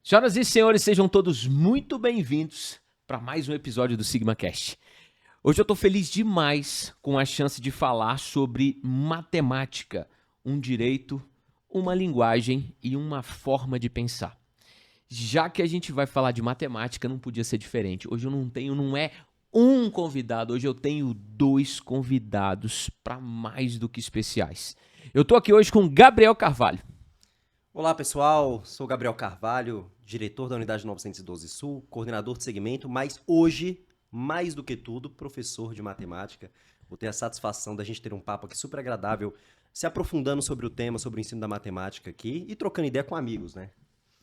Senhoras e senhores, sejam todos muito bem-vindos para mais um episódio do SigmaCast. Hoje eu estou feliz demais com a chance de falar sobre matemática, um direito, uma linguagem e uma forma de pensar. Já que a gente vai falar de matemática, não podia ser diferente. Hoje eu não é um convidado, hoje eu tenho dois convidados para mais do que especiais. Eu estou aqui hoje com Gabriel Carvalho. Olá pessoal, sou Gabriel Carvalho, diretor da Unidade 912 Sul, coordenador de segmento, mas hoje, mais do que tudo, professor de matemática. Vou ter a satisfação da gente ter um papo aqui super agradável, se aprofundando sobre o tema, sobre o ensino da matemática aqui e trocando ideia com amigos, né?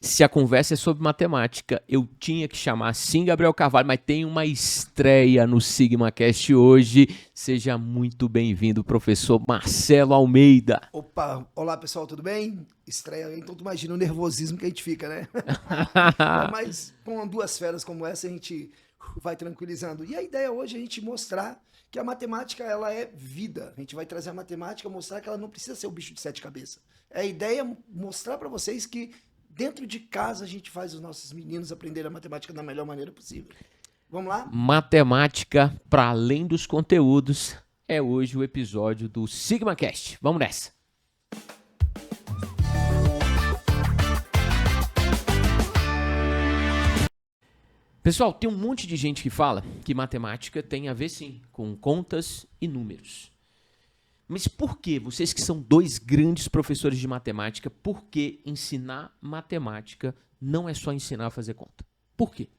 Se a conversa é sobre matemática, eu tinha que chamar sim Gabriel Carvalho, mas tem uma estreia no SigmaCast hoje. Seja muito bem-vindo, professor Marcelo Almeida. Opa, olá pessoal, tudo bem? Estreia, então tu imagina o nervosismo que a gente fica, né? Mas com duas feras como essa a gente vai tranquilizando. E a ideia hoje é a gente mostrar que a matemática ela é vida. A gente vai trazer a matemática, mostrar que ela não precisa ser o bicho de sete cabeças. A ideia é mostrar para vocês que dentro de casa a gente faz os nossos meninos aprenderem a matemática da melhor maneira possível. Vamos lá? Matemática para além dos conteúdos é hoje o episódio do SigmaCast. Vamos nessa. Pessoal, tem um monte de gente que fala que matemática tem a ver sim com contas e números. Mas por que, vocês que são dois grandes professores de matemática, por que ensinar matemática não é só ensinar a fazer conta? Por quê?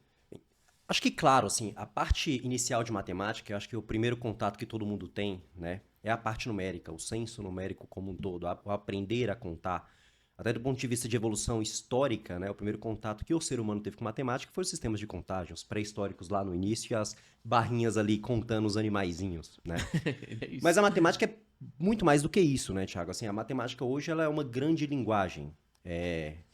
Acho que, claro, assim, a parte inicial de matemática, eu acho que o primeiro contato que todo mundo tem, né, é a parte numérica, o senso numérico como um todo, o aprender a contar. Até do ponto de vista de evolução histórica, né, o primeiro contato que o ser humano teve com matemática foi os sistemas de contagem, os pré-históricos lá no início e as barrinhas ali contando os animaizinhos, né? É Mas a matemática é muito mais do que isso, né, Thiago? Assim, a matemática hoje ela é uma grande linguagem.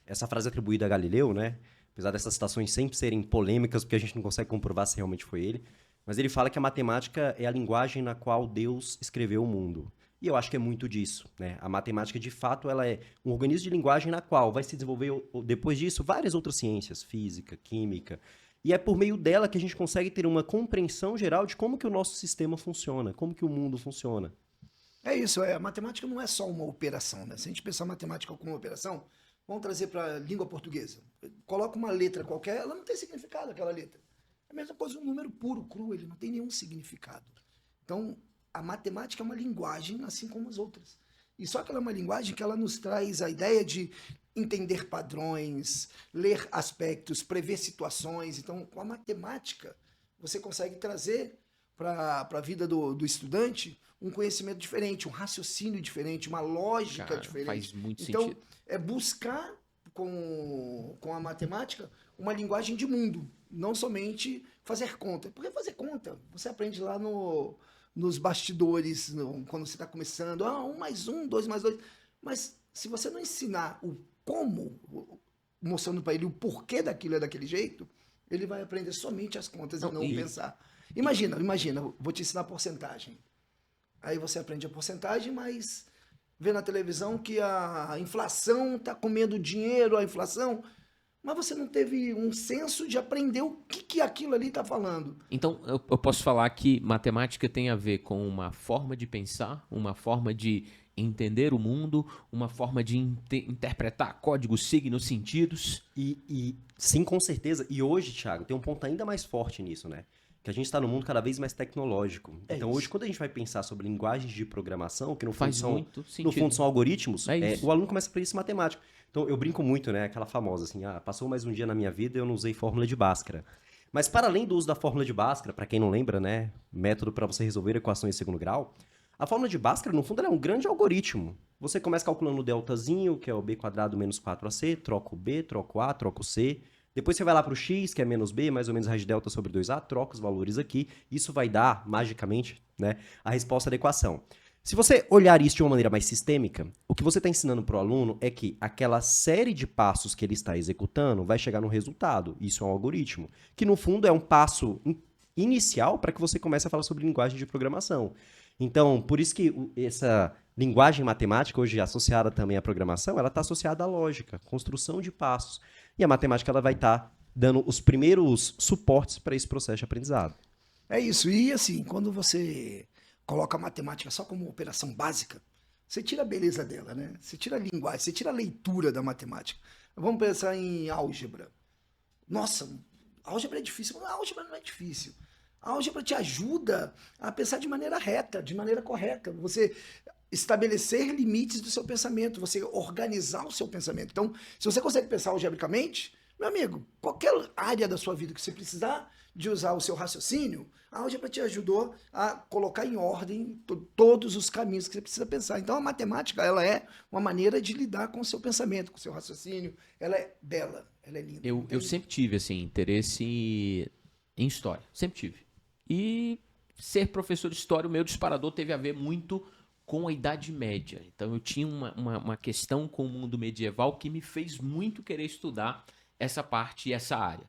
Essa frase é atribuída a Galileu, né? Apesar dessas citações sempre serem polêmicas, porque a gente não consegue comprovar se realmente foi ele. Mas ele fala que a matemática é a linguagem na qual Deus escreveu o mundo. E eu acho que é muito disso, né? A matemática, de fato, ela é um organismo de linguagem na qual vai se desenvolver, depois disso, várias outras ciências, física, química. E é por meio dela que a gente consegue ter uma compreensão geral de como que o nosso sistema funciona, como que o mundo funciona. É isso, a matemática não é só uma operação, né? Se a gente pensar matemática como uma operação, vamos trazer para a língua portuguesa. Coloca uma letra qualquer, ela não tem significado, aquela letra. É a mesma coisa, um número puro, cru, ele não tem nenhum significado. Então, a matemática é uma linguagem, assim como as outras. E só que ela é uma linguagem que ela nos traz a ideia de entender padrões, ler aspectos, prever situações. Então, com a matemática, você consegue trazer para a vida do estudante um conhecimento diferente, um raciocínio diferente, uma lógica Cara, diferente. faz muito Então, sentido. é buscar com a matemática uma linguagem de mundo, não somente fazer conta. Porque fazer conta, você aprende lá nos bastidores, quando você está começando, 1 mais 1, 2 mais 2. Mas se você não ensinar o como, mostrando para ele o porquê daquilo é daquele jeito, ele vai aprender somente as contas e não pensar. Imagina, vou te ensinar porcentagem. Aí você aprende a porcentagem, mas vê na televisão que a inflação está comendo dinheiro, a inflação, mas você não teve um senso de aprender o que aquilo ali está falando. Então, eu posso falar que matemática tem a ver com uma forma de pensar, uma forma de entender o mundo, uma forma de interpretar códigos, signos, sentidos. E sim, com certeza. E hoje, Thiago, tem um ponto ainda mais forte nisso, né? Que a gente está num mundo cada vez mais tecnológico. Então, hoje, quando a gente vai pensar sobre linguagens de programação, que no fundo, no fundo são algoritmos, o aluno começa a aprender isso em matemática. Então, eu brinco muito, né? Aquela famosa, assim, passou mais um dia na minha vida e eu não usei fórmula de Bhaskara. Mas, para além do uso da fórmula de Bhaskara, para quem não lembra, né? Método para você resolver equações em segundo grau, a fórmula de Bhaskara, no fundo, ela é um grande algoritmo. Você começa calculando o deltazinho, que é o b quadrado menos 4ac, troca o b, troca o a, troca o c. Depois você vai lá para o x, que é menos b, mais ou menos raiz de delta sobre 2a, troca os valores aqui. Isso vai dar, magicamente, né, a resposta da equação. Se você olhar isso de uma maneira mais sistêmica, o que você está ensinando para o aluno é que aquela série de passos que ele está executando vai chegar no resultado. Isso é um algoritmo, que no fundo é um passo inicial para que você comece a falar sobre linguagem de programação. Então, por isso que essa linguagem matemática, hoje associada também à programação, ela está associada à lógica, construção de passos. e a matemática ela vai estar dando os primeiros suportes para esse processo de aprendizado. É isso. E assim, quando você coloca a matemática só como operação básica, você tira a beleza dela, né? Você tira a linguagem, você tira a leitura da matemática. Vamos pensar em álgebra. Nossa, álgebra é difícil. A álgebra não é difícil. A álgebra te ajuda a pensar de maneira reta, de maneira correta. Você estabelecer limites do seu pensamento, você organizar o seu pensamento. Então, se você consegue pensar algebricamente, meu amigo, qualquer área da sua vida que você precisar de usar o seu raciocínio, a álgebra te ajudou a colocar em ordem todos os caminhos que você precisa pensar. Então, a matemática, ela é uma maneira de lidar com o seu pensamento, com o seu raciocínio. Ela é bela, ela é linda. Eu sempre tive, assim, interesse em história. Sempre tive. E ser professor de história, o meu disparador teve a ver muito com a Idade Média. Então, eu tinha uma questão com o mundo medieval que me fez muito querer estudar essa parte e essa área.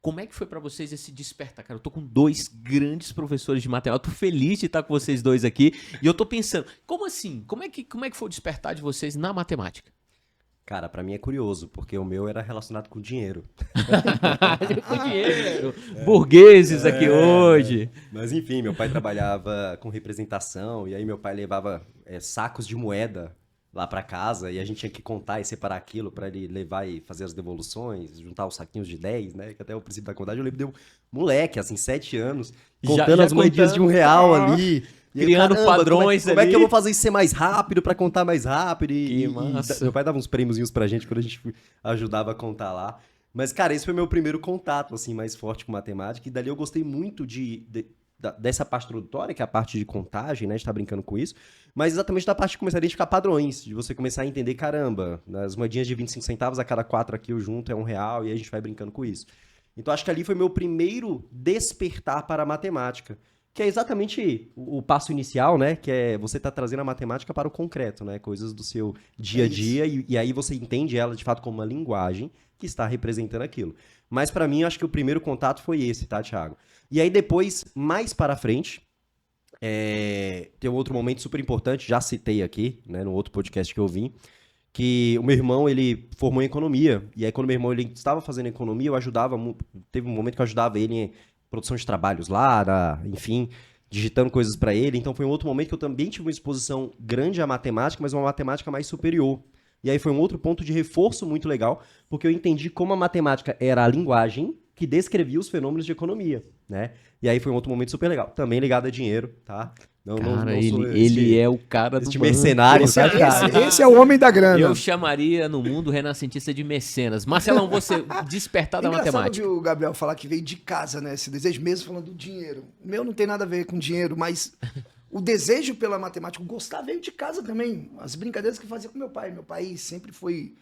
Como é que foi para vocês esse despertar? Cara, eu tô com 2 grandes professores de matemática, eu tô feliz de estar com vocês 2 aqui, e eu tô pensando, como assim? Como é que foi o despertar de vocês na matemática? Cara, pra mim é curioso, porque o meu era relacionado com dinheiro. Com dinheiro. Burgueses aqui hoje. Mas enfim, meu pai trabalhava com representação, e aí meu pai levava sacos de moeda lá pra casa, e a gente tinha que contar e separar aquilo pra ele levar e fazer as devoluções, juntar os saquinhos de 10, né? Que até o princípio da contagem eu lembro de um moleque, assim, 7 anos, contando as moedinhas de R$1 ali. Criando padrões como é que eu vou fazer isso ser mais rápido pra contar mais rápido? E meu pai dava uns prêmiozinhos pra gente quando a gente ajudava a contar lá. Mas, cara, esse foi meu primeiro contato, assim, mais forte com matemática. E dali eu gostei muito dessa parte introdutória, que é a parte de contagem, né? A gente tá brincando com isso. Mas exatamente da parte de começar a identificar padrões. De você começar a entender, caramba, as moedinhas de 25 centavos, a cada 4 aqui eu junto é R$1. E aí a gente vai brincando com isso. Então, acho que ali foi meu primeiro despertar para a matemática. Que é exatamente o passo inicial, né? Que é você tá trazendo a matemática para o concreto, né? Coisas do seu dia a dia. E aí você entende ela, de fato, como uma linguagem que está representando aquilo. Mas para mim, eu acho que o primeiro contato foi esse, tá, Thiago? E aí depois, mais para frente, tem um outro momento super importante, já citei aqui, né? No outro podcast que eu vim, que o meu irmão, ele formou em economia. E aí quando meu irmão ele estava fazendo economia, eu ajudava, teve um momento que eu ajudava ele em produção de trabalhos lá, enfim, digitando coisas para ele. Então foi um outro momento que eu também tive uma exposição grande à matemática, mas uma matemática mais superior. E aí foi um outro ponto de reforço muito legal, porque eu entendi como a matemática era a linguagem que descrevia os fenômenos de economia, né? E aí foi um outro momento super legal, também ligado a dinheiro, tá? Cara, ele é o cara do mercenário, tá, cara? Esse é o homem da grana. Eu chamaria no mundo renascentista de mecenas. Marcelão, você despertar da matemática. Eu vi o Gabriel falar que veio de casa, né? Esse desejo mesmo falando do dinheiro. O meu não tem nada a ver com dinheiro, mas o desejo pela matemática, o gostar veio de casa também. As brincadeiras que eu fazia com meu pai. Meu pai sempre foi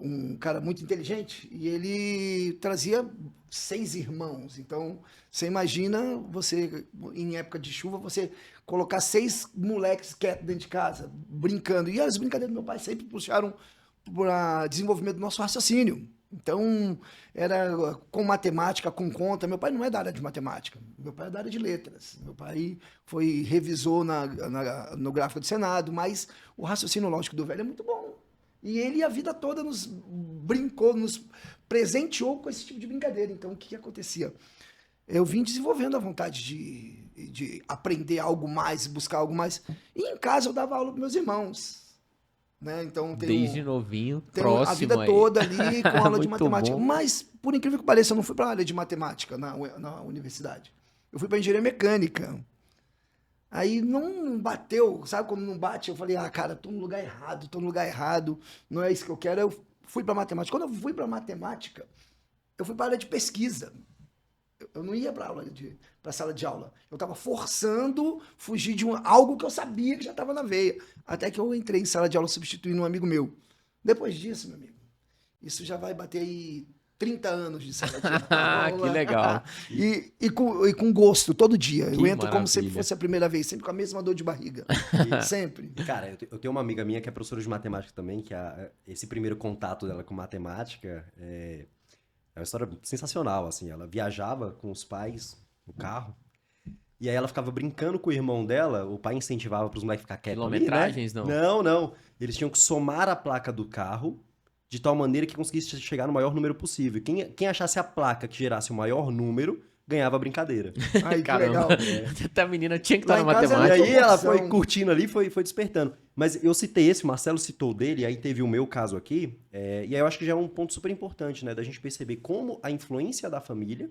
um cara muito inteligente e ele trazia 6 irmãos. Então, você imagina você, em época de chuva, você colocar 6 moleques quietos dentro de casa, brincando. E as brincadeiras do meu pai sempre puxaram para desenvolvimento do nosso raciocínio. Então, era com matemática, com conta. Meu pai não é da área de matemática, meu pai é da área de letras. Meu pai foi revisor no gráfico do Senado, mas o raciocínio lógico do velho é muito bom. E ele a vida toda nos brincou, nos presenteou com esse tipo de brincadeira. Então, o que acontecia? Eu vim desenvolvendo a vontade de aprender algo mais, buscar algo mais. E em casa eu dava aula para meus irmãos. Né? Então, desde novinho, próximo a vida toda ali com aula de matemática. Bom. Mas, por incrível que pareça, eu não fui para a área de matemática na universidade. Eu fui para engenharia mecânica. Aí não bateu, sabe quando não bate? Eu falei, cara, tô no lugar errado, não é isso que eu quero. Eu fui para matemática. Quando eu fui para matemática, eu fui para a área de pesquisa. Eu não ia para a sala de aula. Eu estava forçando fugir de algo que eu sabia que já estava na veia. Até que eu entrei em sala de aula substituindo um amigo meu. Depois disso, meu amigo, isso já vai bater aí 30 anos de sala de aula. Que legal. E com gosto, todo dia. Eu entro maravilha. como se fosse a primeira vez, sempre com a mesma dor de barriga. Sempre. Cara, eu tenho uma amiga minha que é professora de matemática também, que esse primeiro contato dela com matemática é uma história sensacional, assim. Ela viajava com os pais no carro, e aí ela ficava brincando com o irmão dela, o pai incentivava para os moleques ficar quietos ali, né? Quilometragens, não? Não. Eles tinham que somar a placa do carro de tal maneira que conseguisse chegar no maior número possível. Quem achasse a placa que gerasse o maior número, ganhava a brincadeira. Ai, que legal. A menina tinha que estar na E matemática. aí ela foi curtindo ali, foi despertando. Mas eu citei esse, o Marcelo citou dele, aí teve o meu caso aqui, e aí eu acho que já é um ponto super importante, né, da gente perceber como a influência da família,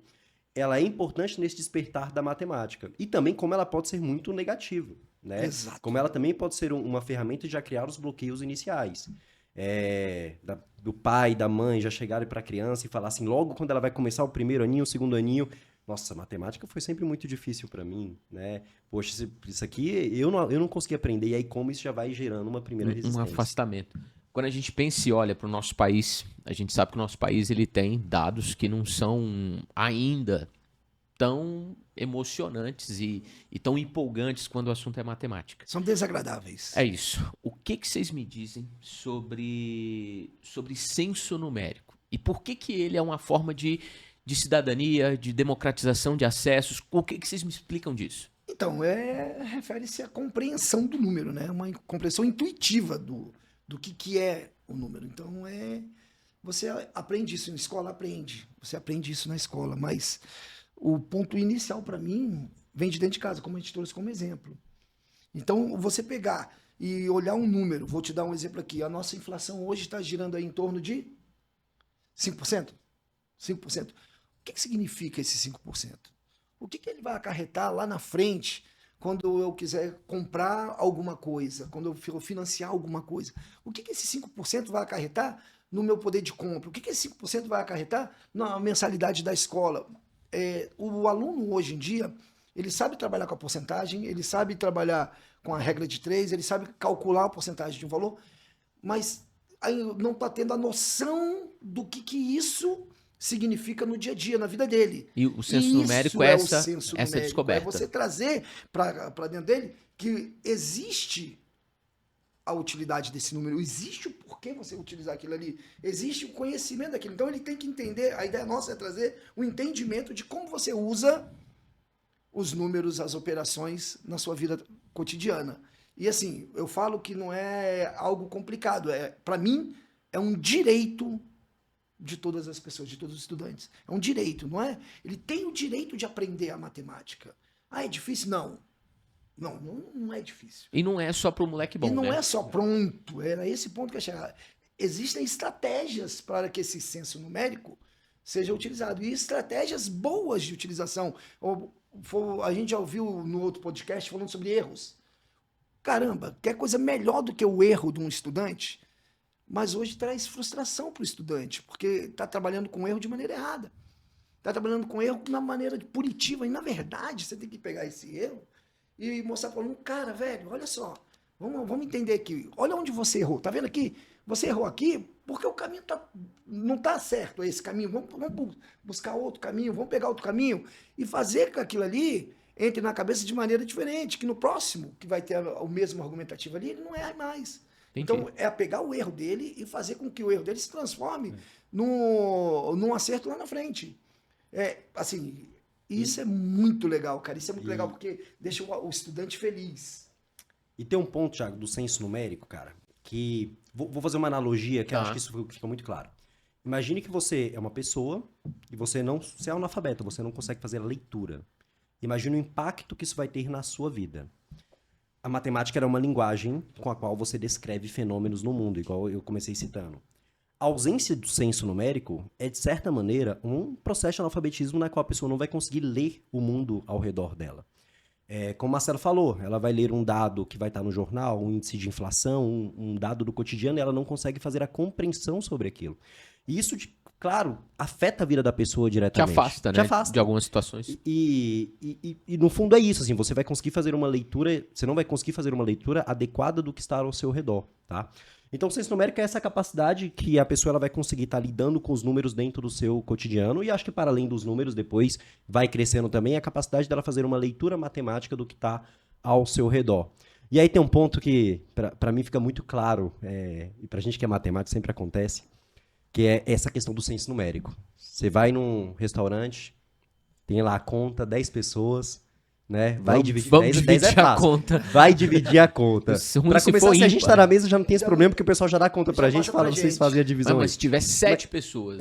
ela é importante nesse despertar da matemática. E também como ela pode ser muito negativa, né? Exato. Como ela também pode ser uma ferramenta de já criar os bloqueios iniciais. Do pai, da mãe já chegarem para a criança e falar assim, logo quando ela vai começar o primeiro aninho, o segundo aninho, nossa, matemática foi sempre muito difícil para mim, né? Poxa, isso aqui eu não consegui aprender, e aí como isso já vai gerando uma primeira resistência. Um afastamento. Quando a gente pensa e olha para o nosso país, a gente sabe que o nosso país ele tem dados que não são ainda tão emocionantes e tão empolgantes quando o assunto é matemática. São desagradáveis. É isso. O que vocês me dizem sobre censo numérico? E por que ele é uma forma de cidadania, de democratização de acessos? O que vocês me explicam disso? Então, refere-se à compreensão do número, né? Uma compreensão intuitiva do que é o número. Então, você aprende isso na escola, você aprende isso na escola, mas o ponto inicial para mim vem de dentro de casa, como a gente trouxe como exemplo. Então, você pegar e olhar um número, vou te dar um exemplo aqui, a nossa inflação hoje está girando aí em torno de 5%. 5%. O que significa esse 5%? O que ele vai acarretar lá na frente quando eu quiser comprar alguma coisa, quando eu for financiar alguma coisa? O que esse 5% vai acarretar no meu poder de compra? O que esse 5% vai acarretar na mensalidade da escola? O aluno hoje em dia, ele sabe trabalhar com a porcentagem, ele sabe trabalhar com a regra de 3, ele sabe calcular a porcentagem de um valor, mas não está tendo a noção do que isso significa no dia a dia, na vida dele. E o censo numérico é essa descoberta. É você trazer para dentro dele que existe a utilidade desse número, existe o porquê você utilizar aquilo ali, existe o conhecimento daquilo. Então ele tem que entender, a ideia nossa é trazer o entendimento de como você usa os números, as operações na sua vida cotidiana. E assim, eu falo que não é algo complicado, para mim é um direito de todas as pessoas, de todos os estudantes. É um direito, não é? Ele tem o direito de aprender a matemática. Ah, é difícil? Não é difícil. E não é só para o moleque bom, e não né? é só pronto, era esse ponto que eu ia chegar. Existem estratégias para que esse censo numérico seja utilizado, e estratégias boas de utilização. A gente já ouviu no outro podcast falando sobre erros. Caramba, quer coisa melhor do que o erro de um estudante? Mas hoje traz frustração para o estudante, porque está trabalhando com erro de maneira errada. Está trabalhando com erro na maneira punitiva. E, na verdade, você tem que pegar esse erro e mostrar para o aluno, cara, velho, olha só, vamos entender aqui. Olha onde você errou. Tá vendo aqui? Você errou aqui porque o caminho não está certo, esse caminho. Vamos buscar outro caminho, vamos pegar outro caminho e fazer que aquilo ali entre na cabeça de maneira diferente, que no próximo, que vai ter o mesmo argumentativo ali, ele não erra mais. Entendi. Então, é pegar o erro dele e fazer com que o erro dele se transforme num acerto lá na frente. Assim, isso é muito legal, cara. Isso é muito legal porque deixa o estudante feliz. E tem um ponto, Thiago, do censo numérico, cara, que... Vou fazer uma analogia que eu acho que isso fica muito claro. Imagine que você é uma pessoa e você é analfabeto, você não consegue fazer a leitura. Imagine o impacto que isso vai ter na sua vida. A matemática era uma linguagem com a qual você descreve fenômenos no mundo, igual eu comecei citando. A ausência do censo numérico é, de certa maneira, um processo de analfabetismo na qual a pessoa não vai conseguir ler o mundo ao redor dela. Como o Marcelo falou, ela vai ler um dado que vai estar no jornal, um índice de inflação, um dado do cotidiano, e ela não consegue fazer a compreensão sobre aquilo. E isso, claro, afeta a vida da pessoa diretamente. Te afasta, né? Te afasta. De algumas situações. E no fundo é isso, assim, você vai conseguir fazer uma leitura, você não vai conseguir fazer uma leitura adequada do que está ao seu redor, tá? Então, o censo numérico é essa capacidade que a pessoa ela vai conseguir estar lidando com os números dentro do seu cotidiano, e acho que para além dos números, depois vai crescendo também a capacidade dela fazer uma leitura matemática do que está ao seu redor. E aí tem um ponto que, para mim, fica muito claro, e para a gente que é matemático sempre acontece, que é essa questão do censo numérico. Você vai num restaurante, tem lá a conta, 10 pessoas, né? Vai dividir vamos 10, dividir 10 é a fácil. conta. Vai dividir a conta. Pra começar, se a gente tá na mesa, já não tem esse problema, porque o pessoal já dá conta pra gente e fala, vocês fazem a divisão. Mas se tiver 7 pessoas...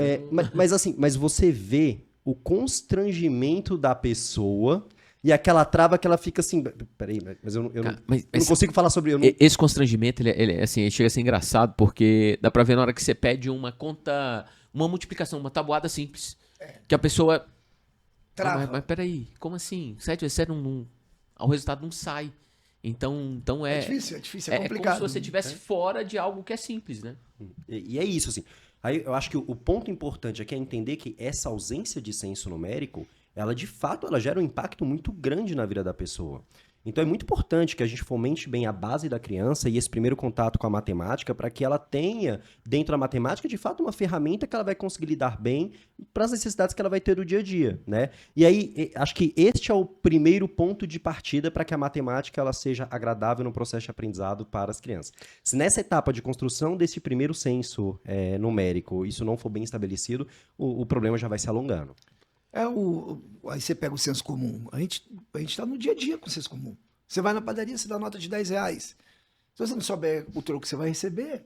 Mas assim, mas você vê o constrangimento da pessoa e aquela trava que ela fica assim, peraí, mas eu não consigo falar sobre... Esse constrangimento, ele chega a ser engraçado, porque dá pra ver na hora que você pede uma conta, uma multiplicação, uma tabuada simples, que a pessoa... Mas peraí, como assim? 7 vezes 7 o resultado não sai. Então é difícil, é complicado. É como se você estivesse fora de algo que é simples, né? E é isso, assim. Aí eu acho que o ponto importante aqui é entender que essa ausência de senso numérico, ela de fato ela gera um impacto muito grande na vida da pessoa. Então é muito importante que a gente fomente bem a base da criança e esse primeiro contato com a matemática para que ela tenha, dentro da matemática, de fato, uma ferramenta que ela vai conseguir lidar bem para as necessidades que ela vai ter no dia a dia, né? E aí, acho que este é o primeiro ponto de partida para que a matemática ela seja agradável no processo de aprendizado para as crianças. Se nessa etapa de construção desse primeiro senso numérico isso não for bem estabelecido, o problema já vai se alongando. Aí você pega o senso comum. A gente está no dia a dia com o senso comum. Você vai na padaria, você dá nota de R$10. Se você não souber o troco que você vai receber,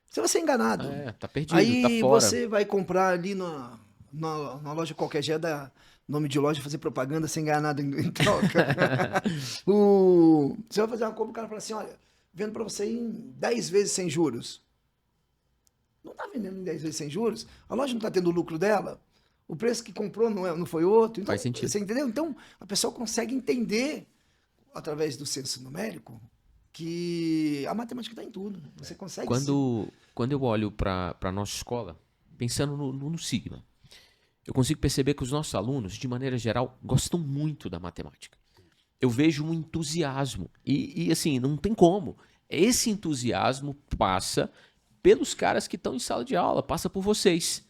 você vai ser enganado. Tá perdido, aí tá fora. Você vai comprar ali na loja qualquer, já dá nome de loja, fazer propaganda sem ganhar nada em troca. Você vai fazer uma compra, o cara fala assim, olha, vendo para você em 10 vezes sem juros. Não está vendendo em 10 vezes sem juros? A loja não está tendo o lucro dela? O preço que comprou não foi outro. Então, faz sentido. Você entendeu? Então, a pessoa consegue entender, através do senso numérico, que a matemática está em tudo. Você consegue... Quando eu olho para a nossa escola, pensando no Sigma, eu consigo perceber que os nossos alunos, de maneira geral, gostam muito da matemática. Eu vejo um entusiasmo. E assim, não tem como. Esse entusiasmo passa pelos caras que estão em sala de aula, passa por vocês.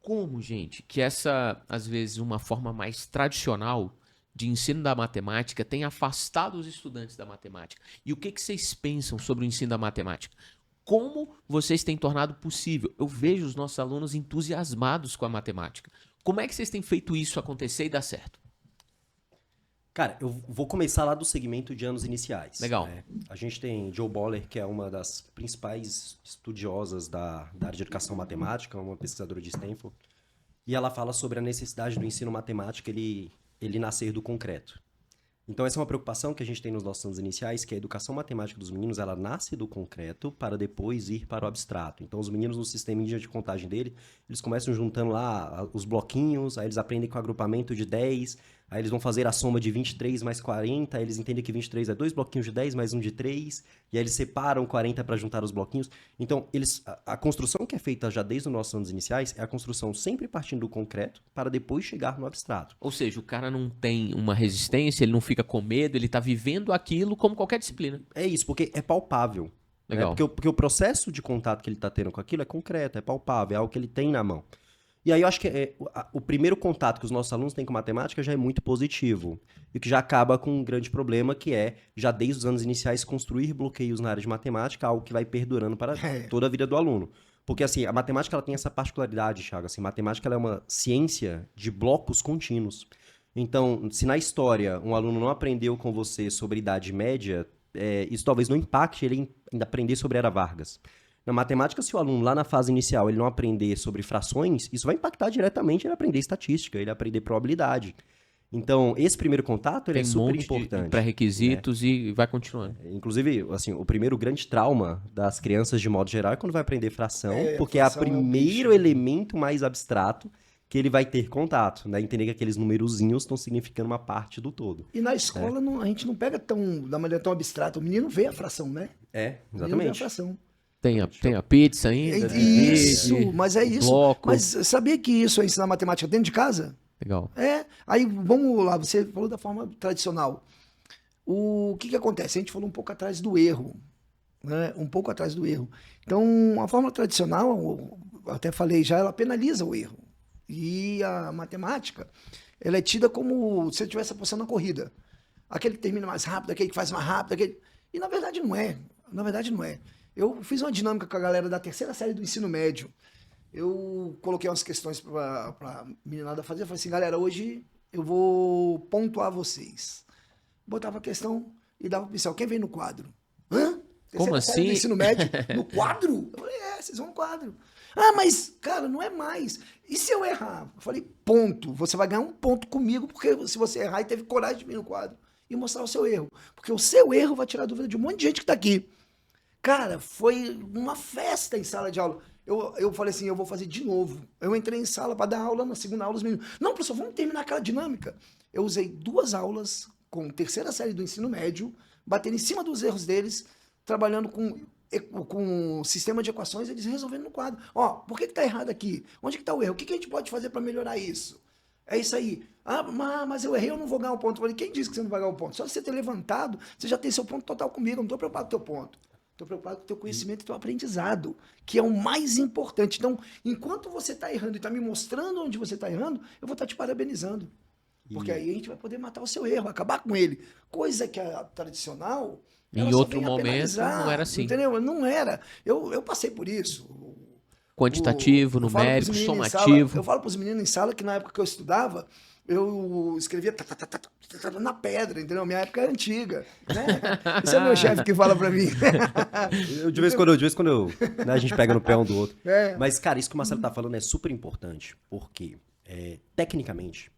Como, gente, que essa, às vezes, uma forma mais tradicional de ensino da matemática tem afastado os estudantes da matemática? E o que vocês pensam sobre o ensino da matemática? Como vocês têm tornado possível? Eu vejo os nossos alunos entusiasmados com a matemática. Como é que vocês têm feito isso acontecer e dar certo? Cara, eu vou começar lá do segmento de anos iniciais. Legal. Né? A gente tem Jo Boaler, que é uma das principais estudiosas da área de educação matemática, uma pesquisadora de Stanford, e ela fala sobre a necessidade do ensino matemático ele nascer do concreto. Então essa é uma preocupação que a gente tem nos nossos anos iniciais, que a educação matemática dos meninos, ela nasce do concreto para depois ir para o abstrato. Então os meninos no sistema de contagem dele, eles começam juntando lá os bloquinhos, aí eles aprendem com agrupamento de 10, aí eles vão fazer a soma de 23 mais 40, aí eles entendem que 23 é 2 bloquinhos de 10 mais um de 3, e aí eles separam 40 para juntar os bloquinhos. Então, a construção que é feita já desde os nossos anos iniciais é a construção sempre partindo do concreto para depois chegar no abstrato. Ou seja, o cara não tem uma resistência, ele não fica com medo, ele está vivendo aquilo como qualquer disciplina. É isso, porque é palpável. Legal. Né? Porque o processo de contato que ele está tendo com aquilo é concreto, é palpável, é algo que ele tem na mão. E aí eu acho que o primeiro contato que os nossos alunos têm com matemática já é muito positivo. E que já acaba com um grande problema, que é, já desde os anos iniciais, construir bloqueios na área de matemática, algo que vai perdurando para toda a vida do aluno. Porque, assim, a matemática ela tem essa particularidade, Thiago. Assim, matemática ela é uma ciência de blocos contínuos. Então, se na história um aluno não aprendeu com você sobre Idade Média, isso talvez não impacte ele em aprender sobre Era Vargas. Na matemática, se o aluno lá na fase inicial ele não aprender sobre frações, isso vai impactar diretamente ele aprender estatística, ele aprender probabilidade. Então, esse primeiro contato ele é super importante. Tem pré-requisitos, né? E vai continuando. Inclusive, assim, o primeiro grande trauma das crianças de modo geral é quando vai aprender fração, porque é o primeiro elemento mais abstrato que ele vai ter contato, né? Entender que aqueles numerozinhos estão significando uma parte do todo. E na escola a gente não pega da maneira tão abstrata. O menino vê a fração, né? Exatamente. O menino vê a fração. Tem a pizza ainda. Isso, mas é isso. Bloco. Mas sabia que isso é ensinar matemática dentro de casa? Legal. Aí vamos lá, você falou da forma tradicional. O que acontece? A gente falou um pouco atrás do erro, né? Um pouco atrás do erro. Então, a forma tradicional, eu até falei já, ela penaliza o erro. E a matemática, ela é tida como se estivesse apostando na corrida. Aquele que termina mais rápido, aquele que faz mais rápido, aquele... E na verdade não é. Na verdade não é. Eu fiz uma dinâmica com a galera da terceira série do ensino médio. Eu coloquei umas questões para a meninada fazer. Eu falei assim, galera, hoje eu vou pontuar vocês. Botava a questão e dava pro pincel. Quem vem no quadro? Hã? Como assim? Do ensino médio, no quadro? Eu falei, vocês vão no quadro. Ah, mas, cara, não é mais. E se eu errar? Eu falei, ponto. Você vai ganhar um ponto comigo, porque se você errar e teve coragem de vir no quadro e mostrar o seu erro. Porque o seu erro vai tirar a dúvida de um monte de gente que tá aqui. Cara, foi uma festa em sala de aula. Eu falei assim, eu vou fazer de novo. Eu entrei em sala para dar aula, na segunda aula os meninos, não, professor, vamos terminar aquela dinâmica. Eu usei 2 aulas com terceira série do ensino médio, batendo em cima dos erros deles, trabalhando com sistema de equações, eles resolvendo no quadro. Ó, por que tá errado aqui? Onde que tá o erro? O que a gente pode fazer para melhorar isso? É isso aí. Ah, mas eu errei, eu não vou ganhar um ponto. Eu falei, quem disse que você não vai ganhar um ponto? Só você ter levantado, você já tem seu ponto total comigo, eu não estou preocupado com o teu ponto. Estou preocupado com o teu conhecimento e teu aprendizado, que é o mais importante. Então, enquanto você está errando e está me mostrando onde você está errando, eu vou estar te parabenizando. Porque aí a gente vai poder matar o seu erro, acabar com ele. Coisa que a tradicional... Em outro momento, não era assim. Entendeu? Não era. Eu passei por isso. Quantitativo, numérico, somativo. Eu falo para os meninos em sala que na época que eu estudava, eu escrevia na pedra, entendeu? Minha época é antiga, né? Esse é meu chefe que fala para mim. De vez em quando né, a gente pega no pé um do outro. Mas, cara, isso que o Marcelo tá falando é super importante, porque, tecnicamente,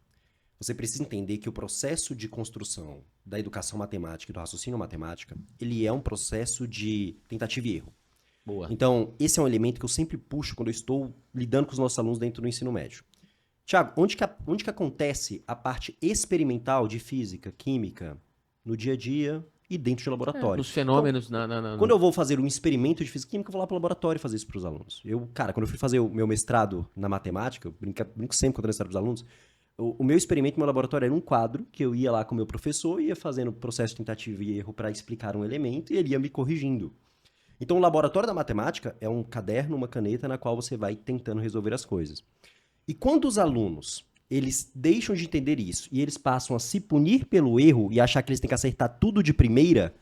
você precisa entender que o processo de construção da educação matemática e do raciocínio matemática, ele é um processo de tentativa e erro. Boa. Então, esse é um elemento que eu sempre puxo quando eu estou lidando com os nossos alunos dentro do ensino médio. Tiago, onde que acontece a parte experimental de física, química, no dia a dia e dentro de laboratório? Nos fenômenos. Então, quando eu vou fazer um experimento de física e química, eu vou lá para o laboratório fazer isso para os alunos. Cara, quando eu fui fazer o meu mestrado na matemática, eu brinco sempre quando eu mestrado para os alunos, o meu experimento no meu laboratório era um quadro que eu ia lá com o meu professor, ia fazendo processo de tentativa e erro para explicar um elemento e ele ia me corrigindo. Então, o laboratório da matemática é um caderno, uma caneta na qual você vai tentando resolver as coisas. E quando os alunos, eles deixam de entender isso e eles passam a se punir pelo erro e achar que eles têm que acertar tudo de primeira,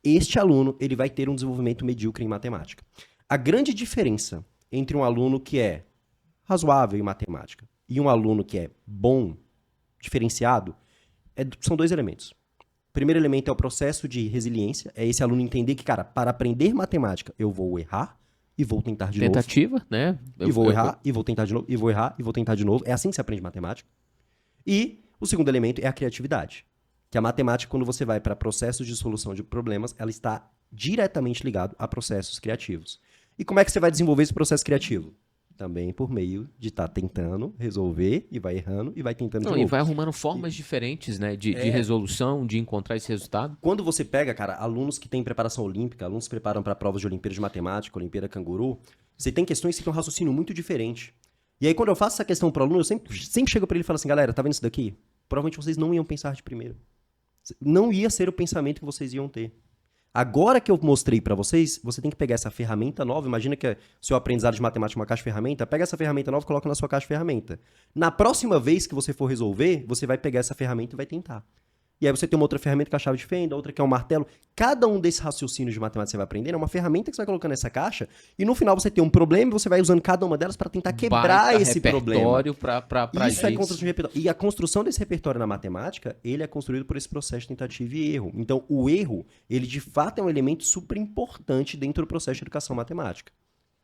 este aluno ele vai ter um desenvolvimento medíocre em matemática. A grande diferença entre um aluno que é razoável em matemática e um aluno que é bom, diferenciado, são 2 elementos. O primeiro elemento é o processo de resiliência, é esse aluno entender que, cara, para aprender matemática, eu vou errar e vou tentar de novo. Tentativa, né? E vou errar, e vou tentar de novo, e vou errar, e vou tentar de novo. É assim que se aprende matemática. E o segundo elemento é a criatividade. Que a matemática, quando você vai para processos de solução de problemas, ela está diretamente ligada a processos criativos. E como é que você vai desenvolver esse processo criativo? Também por meio de estar tentando resolver e vai errando e vai tentando de novo. E vai arrumando formas diferentes, né, de resolução, de encontrar esse resultado. Quando você pega, cara, alunos que têm preparação olímpica, alunos que se preparam para provas de Olimpíada de Matemática, Olimpíada Canguru, você tem questões que têm um raciocínio muito diferente. E aí, quando eu faço essa questão para o aluno, eu sempre chego para ele e falo assim, galera, tá vendo isso daqui? Provavelmente vocês não iam pensar de primeiro. Não ia ser o pensamento que vocês iam ter. Agora que eu mostrei para vocês, você tem que pegar essa ferramenta nova. Imagina que o seu aprendizado de matemática é uma caixa de ferramenta. Pega essa ferramenta nova e coloca na sua caixa de ferramenta. Na próxima vez que você for resolver, você vai pegar essa ferramenta e vai tentar. E aí você tem uma outra ferramenta que é a chave de fenda, outra que é um martelo. Cada um desses raciocínios de matemática que você vai aprender é uma ferramenta que você vai colocando nessa caixa e no final você tem um problema e você vai usando cada uma delas para tentar quebrar esse problema. Isso é construção de repertório. E a construção desse repertório na matemática, ele é construído por esse processo de tentativa e erro. Então, o erro, ele de fato é um elemento super importante dentro do processo de educação matemática.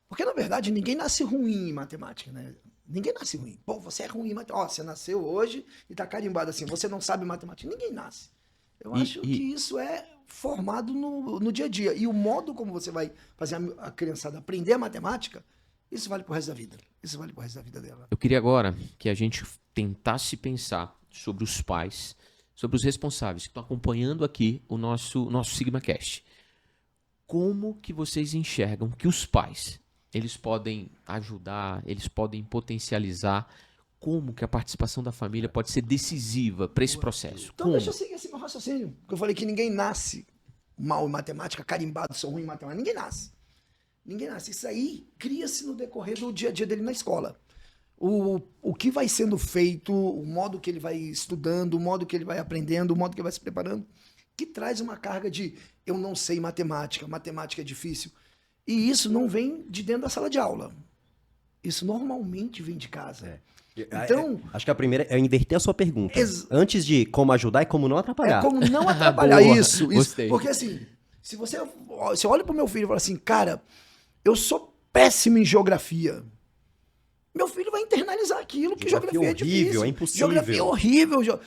Porque, na verdade, ninguém nasce ruim em matemática, né? Ninguém nasce ruim. Pô, você é ruim em matemática. Ó, você nasceu hoje e tá carimbado assim, você não sabe matemática. Ninguém nasce. Eu acho que isso é formado no dia a dia. E o modo como você vai fazer a criançada aprender a matemática, isso vale pro resto da vida. Isso vale pro resto da vida dela. Eu queria agora que a gente tentasse pensar sobre os pais, sobre os responsáveis que estão acompanhando aqui o nosso SigmaCast. Como que vocês enxergam que os pais, eles podem ajudar, eles podem potencializar, como que a participação da família pode ser decisiva para esse processo? Então deixa eu seguir esse meu raciocínio. Porque eu falei que ninguém nasce mal em matemática, carimbado, sou ruim em matemática. Ninguém nasce. Ninguém nasce. Isso aí cria-se no decorrer do dia a dia dele na escola. O que vai sendo feito, o modo que ele vai estudando, o modo que ele vai aprendendo, o modo que ele vai se preparando, que traz uma carga de eu não sei matemática, matemática é difícil. E isso não vem de dentro da sala de aula. Isso normalmente vem de casa. Então, acho que a primeira é inverter a sua pergunta. Antes de como ajudar, é como não atrapalhar. É como não atrapalhar. Isso. Gostei. Porque assim, se você olha pro meu filho e fala assim, cara, eu sou péssimo em geografia. Meu filho vai internalizar aquilo, que geografia é difícil. É impossível. Geografia é horrível.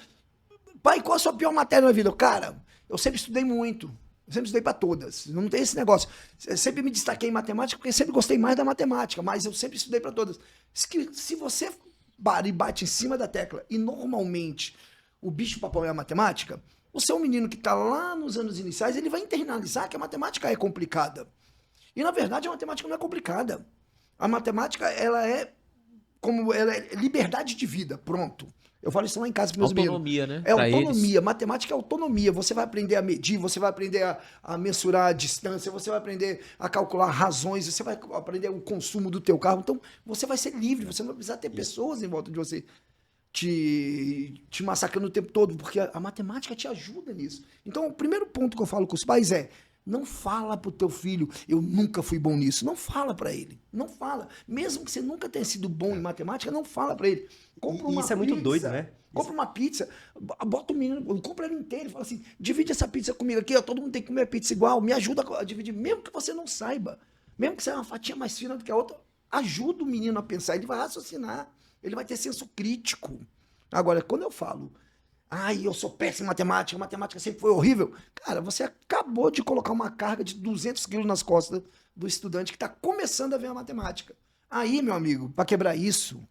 Pai, qual a sua pior matéria na vida? Cara, eu sempre estudei muito. Eu sempre estudei para todas. Não tem esse negócio. Eu sempre me destaquei em matemática porque sempre gostei mais da matemática, mas eu sempre estudei para todas. Se você bate em cima da tecla e normalmente o bicho-papão é a matemática, o seu menino que está lá nos anos iniciais, ele vai internalizar que a matemática é complicada. E na verdade a matemática não é complicada. A matemática, ela é liberdade de vida, pronto. Eu falo isso lá em casa para meus meninos. Autonomia, né? É autonomia. Matemática é autonomia. Você vai aprender a medir, você vai aprender a mensurar a distância, você vai aprender a calcular razões, você vai aprender o consumo do teu carro. Então, você vai ser livre, você não vai precisar ter pessoas em volta de você te massacrando o tempo todo, porque a matemática te ajuda nisso. Então, o primeiro ponto que eu falo com os pais é: não fala pro teu filho, eu nunca fui bom nisso. Não fala para ele. Não fala. Mesmo que você nunca tenha sido bom em matemática, não fala para ele. Compra uma isso é muito pizza, doido, né? Compra uma pizza, bota o menino, compra ela inteira e fala assim, divide essa pizza comigo aqui, ó, todo mundo tem que comer a pizza igual, me ajuda a dividir, mesmo que você não saiba, mesmo que seja uma fatia mais fina do que a outra, ajuda o menino a pensar, ele vai raciocinar, ele vai ter senso crítico. Agora, quando eu falo, eu sou péssimo em matemática, matemática sempre foi horrível. Cara, você acabou de colocar uma carga de 200 quilos nas costas do estudante que está começando a ver a matemática. Aí, meu amigo, para quebrar isso,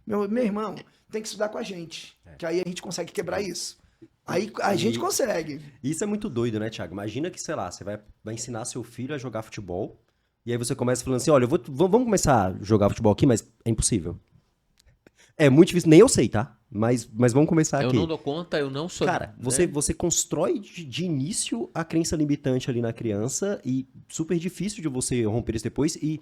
meu irmão, tem que estudar com a gente, que aí a gente consegue quebrar isso. Aí a gente consegue. Isso é muito doido, né, Thiago? Imagina que, sei lá, você vai ensinar seu filho a jogar futebol, e aí você começa falando assim, olha, vamos começar a jogar futebol aqui, mas é impossível. É muito difícil, nem eu sei, tá? Mas vamos começar aqui. Eu não dou conta, eu não sou... Cara, você constrói de início a crença limitante ali na criança e super difícil de você romper isso depois e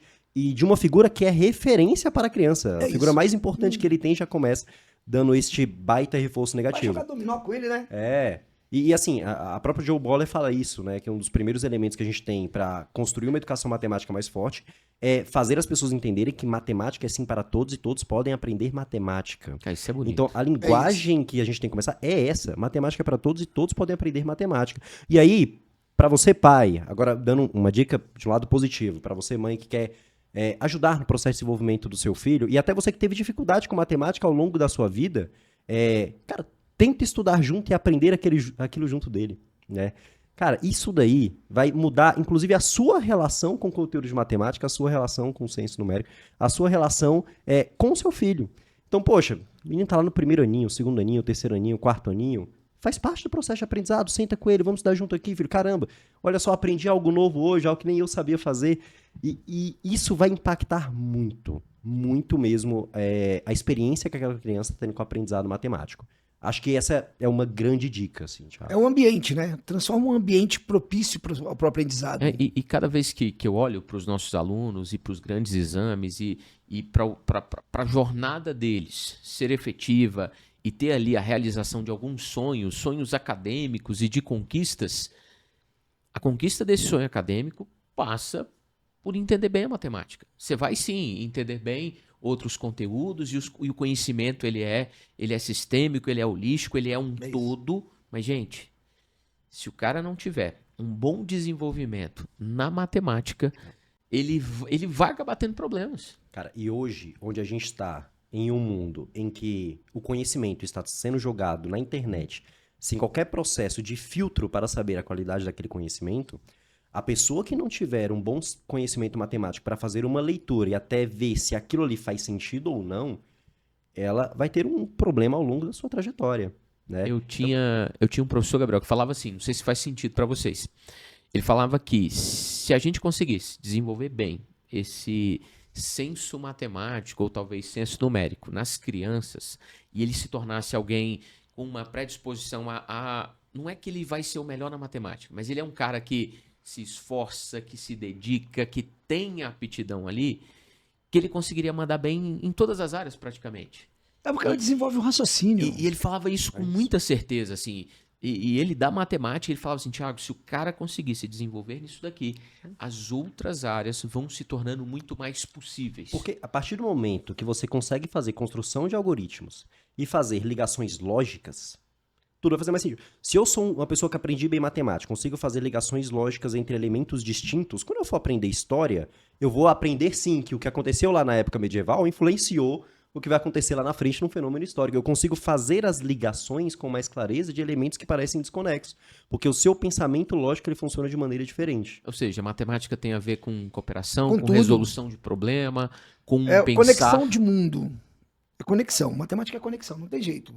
de uma figura que é referência para a criança. A figura mais importante que ele tem já começa dando este baita reforço negativo. Vai jogar dominó com ele, né? É. E assim, a própria Joe Boller fala isso, né? Que é um dos primeiros elementos que a gente tem para construir uma educação matemática mais forte é fazer as pessoas entenderem que matemática é sim para todos e todos podem aprender matemática. Isso é bonito. Então, a linguagem que a gente tem que começar é essa. Matemática é para todos e todos podem aprender matemática. E aí, para você pai, agora dando uma dica de um lado positivo, para você mãe que quer ajudar no processo de desenvolvimento do seu filho, e até você que teve dificuldade com matemática ao longo da sua vida, cara, tenta estudar junto e aprender aquilo junto dele, né? Cara, isso daí vai mudar, inclusive, a sua relação com o conteúdo de matemática, a sua relação com o senso numérico, a sua relação com o seu filho. Então, poxa, o menino tá lá no primeiro aninho, segundo aninho, terceiro aninho, quarto aninho, faz parte do processo de aprendizado, senta com ele, vamos estudar junto aqui, filho, caramba, olha só, aprendi algo novo hoje, algo que nem eu sabia fazer, e isso vai impactar muito, muito mesmo a experiência que aquela criança está tendo com o aprendizado matemático. Acho que essa é uma grande dica, assim, Thiago. É um ambiente, né? Transforma um ambiente propício para o aprendizado. E cada vez que eu olho para os nossos alunos e para os grandes exames e para a jornada deles ser efetiva e ter ali a realização de alguns sonhos acadêmicos e de conquistas, a conquista desse sonho acadêmico passa por entender bem a matemática. Você vai sim entender bem outros conteúdos e o conhecimento ele é sistêmico, ele é holístico, ele é um todo. Mas, gente, se o cara não tiver um bom desenvolvimento na matemática, ele vai acabar tendo problemas. Cara, e hoje, onde a gente está em um mundo em que o conhecimento está sendo jogado na internet, sem qualquer processo de filtro para saber a qualidade daquele conhecimento, a pessoa que não tiver um bom conhecimento matemático para fazer uma leitura e até ver se aquilo ali faz sentido ou não, ela vai ter um problema ao longo da sua trajetória, né? Eu tinha um professor, Gabriel, que falava assim, não sei se faz sentido para vocês. Ele falava que se a gente conseguisse desenvolver bem esse senso matemático ou talvez senso numérico nas crianças e ele se tornasse alguém com uma predisposição não é que ele vai ser o melhor na matemática, mas ele é um cara que se esforça, que se dedica, que tem aptidão ali, que ele conseguiria mandar bem em todas as áreas praticamente. É porque ela desenvolve o raciocínio. E ele falava isso com muita certeza, assim, E ele dá matemática, ele falava assim, Thiago, se o cara conseguir se desenvolver nisso daqui, as outras áreas vão se tornando muito mais possíveis. Porque a partir do momento que você consegue fazer construção de algoritmos e fazer ligações lógicas, tudo vai fazer mais sentido. Se eu sou uma pessoa que aprendi bem matemática, consigo fazer ligações lógicas entre elementos distintos, quando eu for aprender história, eu vou aprender sim que o que aconteceu lá na época medieval influenciou o que vai acontecer lá na frente num fenômeno histórico. Eu consigo fazer as ligações com mais clareza de elementos que parecem desconexos, porque o seu pensamento lógico ele funciona de maneira diferente. Ou seja, a matemática tem a ver com cooperação, com resolução de problema, com pensar... Conexão de mundo. É conexão. Matemática é conexão, não tem jeito.